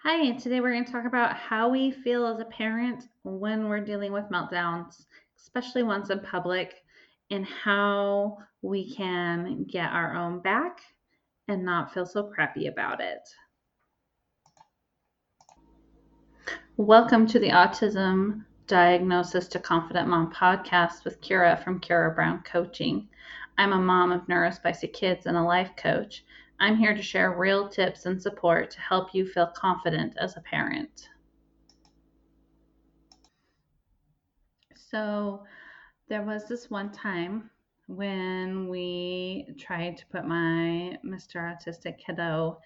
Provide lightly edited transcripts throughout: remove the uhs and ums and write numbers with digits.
Hi, today we're going to talk about how we feel as a parent when we're dealing with meltdowns, especially ones in public, and how we can get our own back and not feel so crappy about it. Welcome to the Autism Diagnosis to Confident Mom podcast with Kira from Kira Brown Coaching. I'm a mom of neurospicy kids and a life coach. I'm here to share real tips and support to help you feel confident as a parent. So, there was this one time when we tried to put my Mr. Autistic kiddo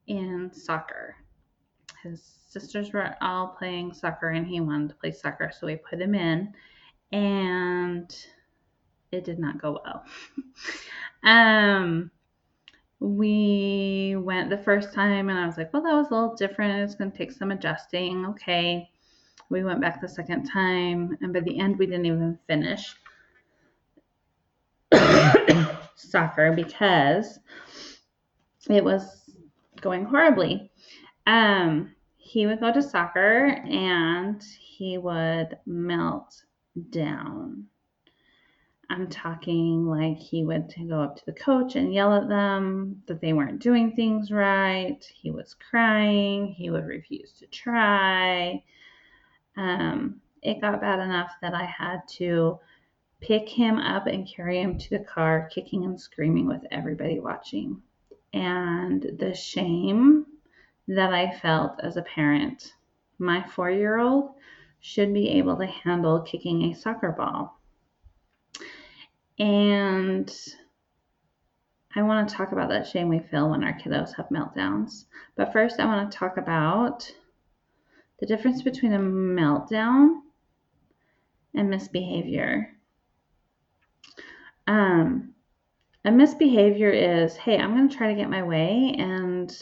in soccer. His sisters were all playing soccer and he wanted to play soccer, so we put him in, and it did not go well. We went the first time and I was like, well, that was a little different. It's going to take some adjusting. Okay. We went back the second time, and by the end, we didn't even finish soccer because it was going horribly. He would go to soccer and he would melt down. I'm talking like he would go up to the coach and yell at them that they weren't doing things right. He was crying. He would refuse to try. It got bad enough that I had to pick him up and carry him to the car, kicking and screaming with everybody watching. And the shame that I felt as a parent. My 4-year-old should be able to handle kicking a soccer ball. And I want to talk about that shame we feel when our kiddos have meltdowns. But first, I want to talk about the difference between a meltdown and misbehavior. A misbehavior is, hey, I'm going to try to get my way, and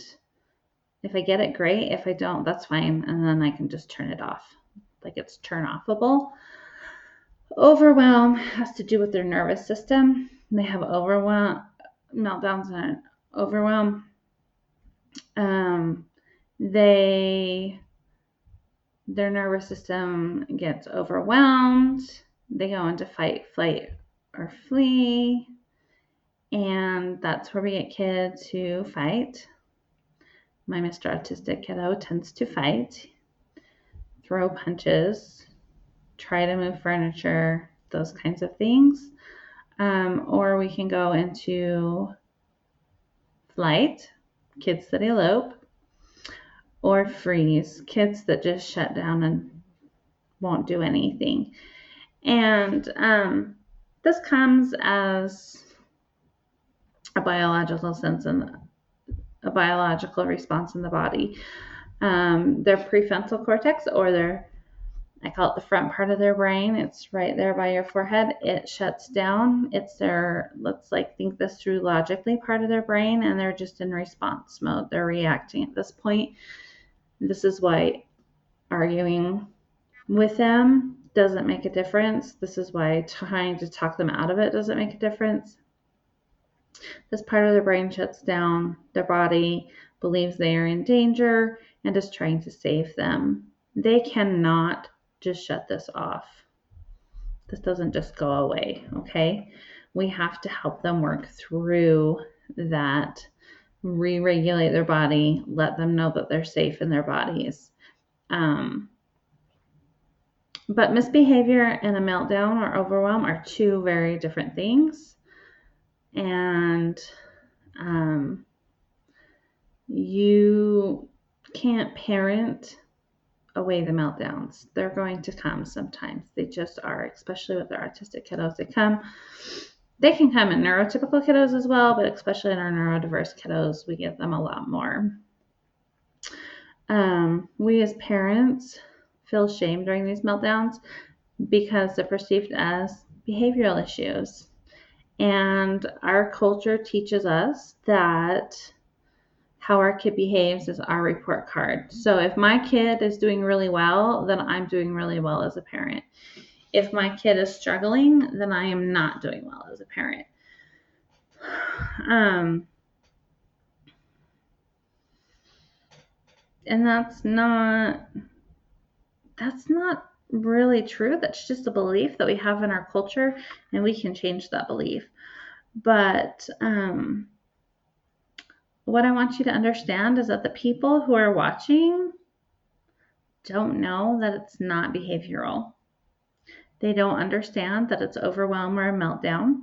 if I get it, great. If I don't, that's fine, and then I can just turn it off. Like it's turn-offable. Overwhelm has to do with their nervous system. They have meltdowns and overwhelm. Their nervous system gets overwhelmed. They go into fight, flight, or flee. And that's where we get kids who fight. My Mr. Autistic kiddo tends to fight, throw punches, try to move furniture, those kinds of things. Or we can go into flight, kids that elope, or freeze, kids that just shut down and won't do anything. And this comes as a biological sense and a biological response in the body. Their prefrontal cortex, or I call it the front part of their brain. It's right there by your forehead. It shuts down. It's their, let's think this through logically, part of their brain, and they're just in response mode. They're reacting at this point. This is why arguing with them doesn't make a difference. This is why trying to talk them out of it doesn't make a difference. This part of their brain shuts down. Their body believes they are in danger and is trying to save them. They cannot just shut this off. This doesn't just go away, okay? We have to help them work through that, re-regulate their body, let them know that they're safe in their bodies. But misbehavior and a meltdown or overwhelm are two very different things. And you can't parent away the meltdowns. They're going to come sometimes. They just are, especially with our autistic kiddos. They can come in neurotypical kiddos as well, but especially in our neurodiverse kiddos, we get them a lot more. We as parents feel shame during these meltdowns because they're perceived as behavioral issues. And our culture teaches us that how our kid behaves is our report card. So if my kid is doing really well, then I'm doing really well as a parent. If my kid is struggling, then I am not doing well as a parent. And that's not really true. That's just a belief that we have in our culture, and we can change that belief. But what I want you to understand is that the people who are watching don't know that it's not behavioral. They don't understand that it's overwhelm or a meltdown.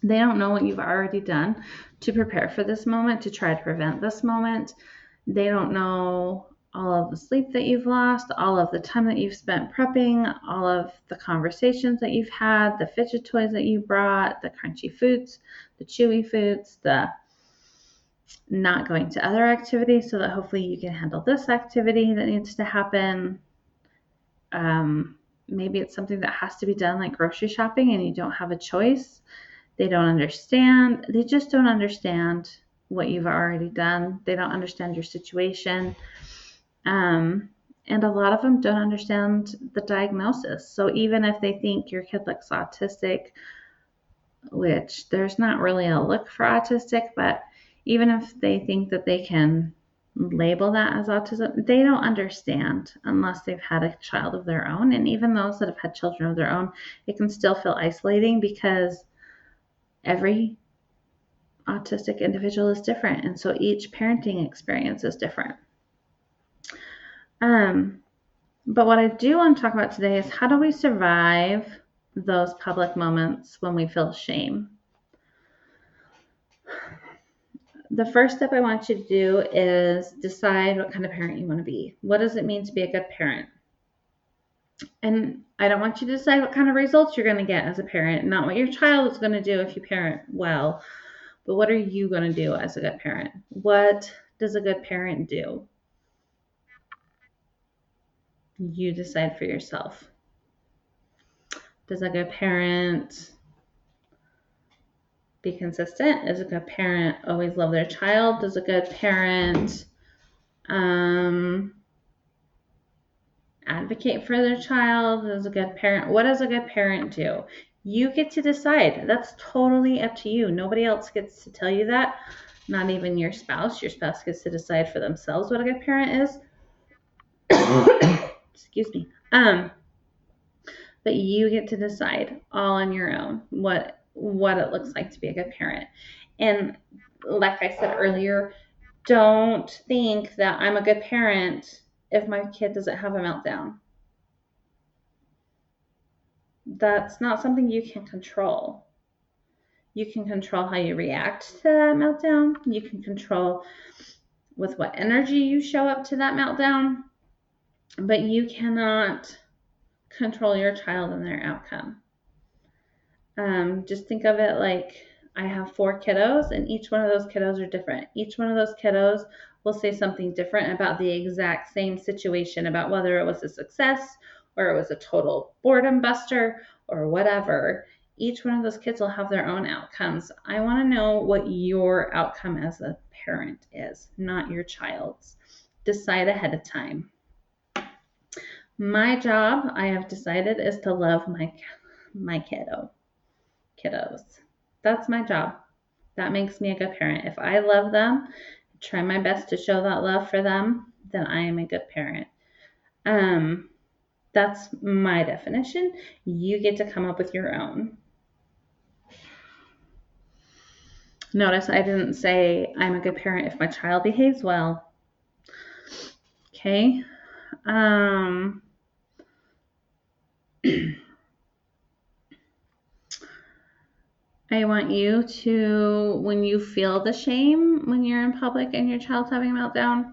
They don't know what you've already done to prepare for this moment, to try to prevent this moment. They don't know all of the sleep that you've lost, all of the time that you've spent prepping, all of the conversations that you've had, the fidget toys that you brought, the crunchy foods, the chewy foods, the not going to other activities so that hopefully you can handle this activity that needs to happen. Maybe it's something that has to be done like grocery shopping and you don't have a choice. They don't understand. They just don't understand what you've already done. They don't understand your situation. And a lot of them don't understand the diagnosis. So even if they think your kid looks autistic, which there's not really a look for autistic, but even if they think that they can label that as autism, they don't understand unless they've had a child of their own. And even those that have had children of their own, it can still feel isolating because every autistic individual is different. And so each parenting experience is different. But what I do want to talk about today is how do we survive those public moments when we feel shame? The first step I want you to do is decide what kind of parent you want to be. What does it mean to be a good parent? And I don't want you to decide what kind of results you're going to get as a parent, not what your child is going to do if you parent well, but what are you going to do as a good parent? What does a good parent do? You decide for yourself. Does a good parent be consistent? Does a good parent always love their child? Does a good parent advocate for their child? Does a good parent, what does a good parent do? You get to decide. That's totally up to you. Nobody else gets to tell you that. Not even your spouse. Your spouse gets to decide for themselves what a good parent is. Excuse me. But you get to decide all on your own what it looks like to be a good parent. And like I said earlier, don't think that I'm a good parent if my kid doesn't have a meltdown. That's not something you can control. You can control how you react to that meltdown. You can control with what energy you show up to that meltdown, but you cannot control your child and their outcome. Just think of it like I have 4 kiddos, and each one of those kiddos are different. Each one of those kiddos will say something different about the exact same situation, about whether it was a success or it was a total boredom buster or whatever. Each one of those kids will have their own outcomes. I want to know what your outcome as a parent is, not your child's. Decide ahead of time. My job, I have decided, is to love my kiddos. That's my job. That makes me a good parent. If I love them, try my best to show that love for them, then I am a good parent. That's my definition. You get to come up with your own. Notice I didn't say I'm a good parent if my child behaves well. Okay. I want you to, when you feel the shame when you're in public and your child's having a meltdown,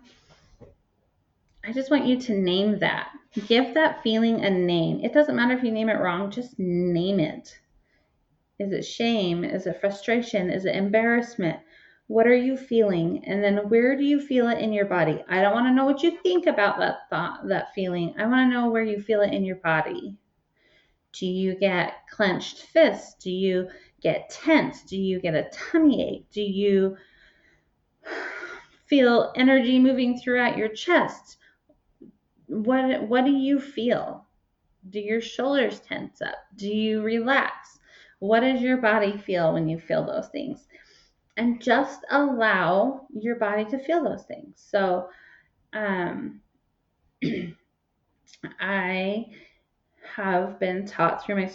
I just want you to name that. Give that feeling a name. It doesn't matter if you name it wrong, just name it. Is it shame? Is it frustration? Is it embarrassment? What are you feeling? And then where do you feel it in your body? I don't want to know what you think about that thought, that feeling. I want to know where you feel it in your body. Do you get clenched fists? Do you get tense? Do you get a tummy ache? Do you feel energy moving throughout your chest? What do you feel? Do your shoulders tense up? Do you relax? What does your body feel when you feel those things? And just allow your body to feel those things. So Um, I have been taught through my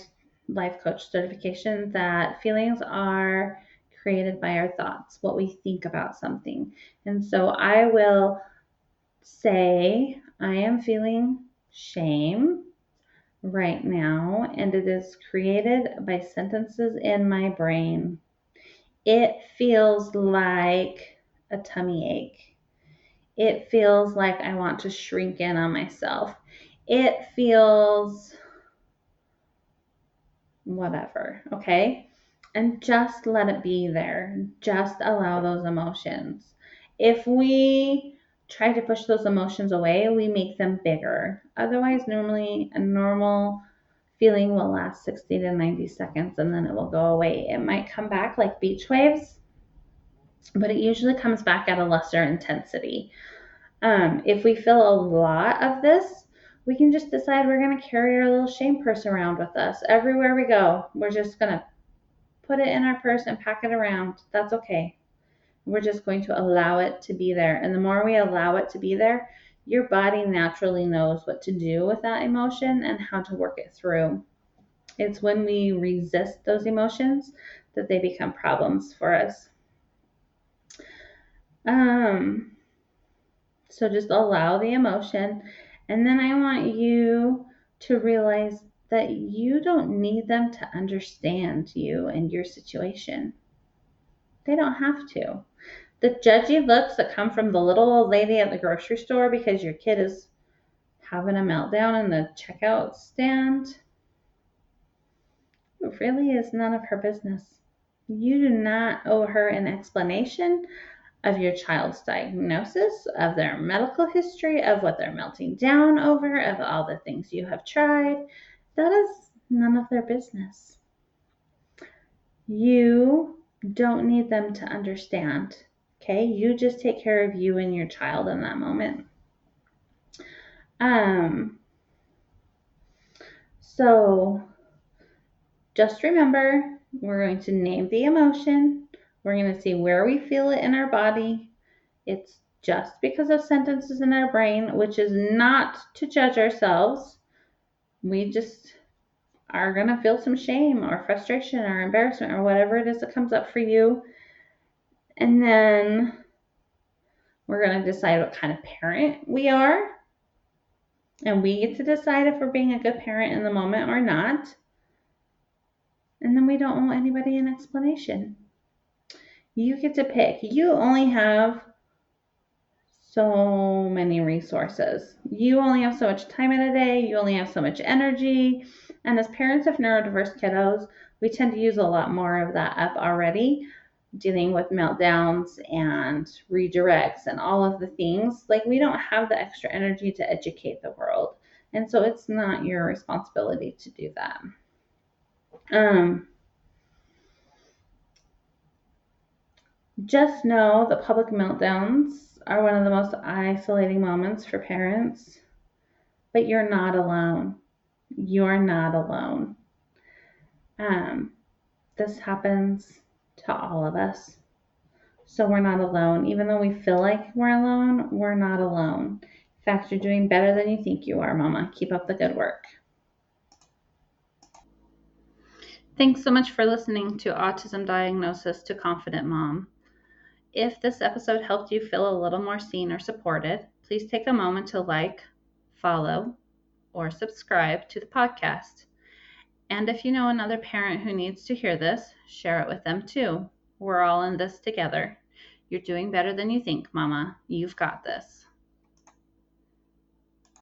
life coach certification that feelings are created by our thoughts, what we think about something. And so I will say, I am feeling shame right now, and it is created by sentences in my brain. It feels like a tummy ache. It feels like I want to shrink in on myself. It feels whatever, okay? And just let it be there. Just allow those emotions. If we try to push those emotions away, we make them bigger. Otherwise, normally a normal feeling will last 60 to 90 seconds and then it will go away. It might come back like beach waves, but it usually comes back at a lesser intensity. If we feel a lot of this, we can just decide we're going to carry our little shame purse around with us everywhere we go. We're just going to put it in our purse and pack it around. That's okay. We're just going to allow it to be there. And the more we allow it to be there, your body naturally knows what to do with that emotion and how to work it through. It's when we resist those emotions that they become problems for us. So just allow the emotion. And then I want you to realize that you don't need them to understand you and your situation. They don't have to. The judgy looks that come from the little old lady at the grocery store because your kid is having a meltdown in the checkout stand, it really is none of her business. You do not owe her an explanation of your child's diagnosis, of their medical history, of what they're melting down over, of all the things you have tried. That is none of their business. You don't need them to understand. Okay, you just take care of you and your child in that moment. So just remember, we're going to name the emotion. We're going to see where we feel it in our body. It's just because of sentences in our brain, which is not to judge ourselves. We just are going to feel some shame or frustration or embarrassment or whatever it is that comes up for you. And then we're going to decide what kind of parent we are. And we get to decide if we're being a good parent in the moment or not. And then we don't owe anybody an explanation. You get to pick. You only have so many resources. You only have so much time in a day. You only have so much energy. And as parents of neurodiverse kiddos, we tend to use a lot more of that up already, dealing with meltdowns and redirects and all of the things. Like, we don't have the extra energy to educate the world. And so it's not your responsibility to do that. Just know that public meltdowns are one of the most isolating moments for parents, but you're not alone. You're not alone. This happens to all of us. So we're not alone. Even though we feel like we're alone, we're not alone. In fact, you're doing better than you think you are, Mama. Keep up the good work. Thanks so much for listening to Autism Diagnosis to Confident Mom. If this episode helped you feel a little more seen or supported, please take a moment to like, follow, or subscribe to the podcast. And if you know another parent who needs to hear this, share it with them too. We're all in this together. You're doing better than you think, Mama. You've got this.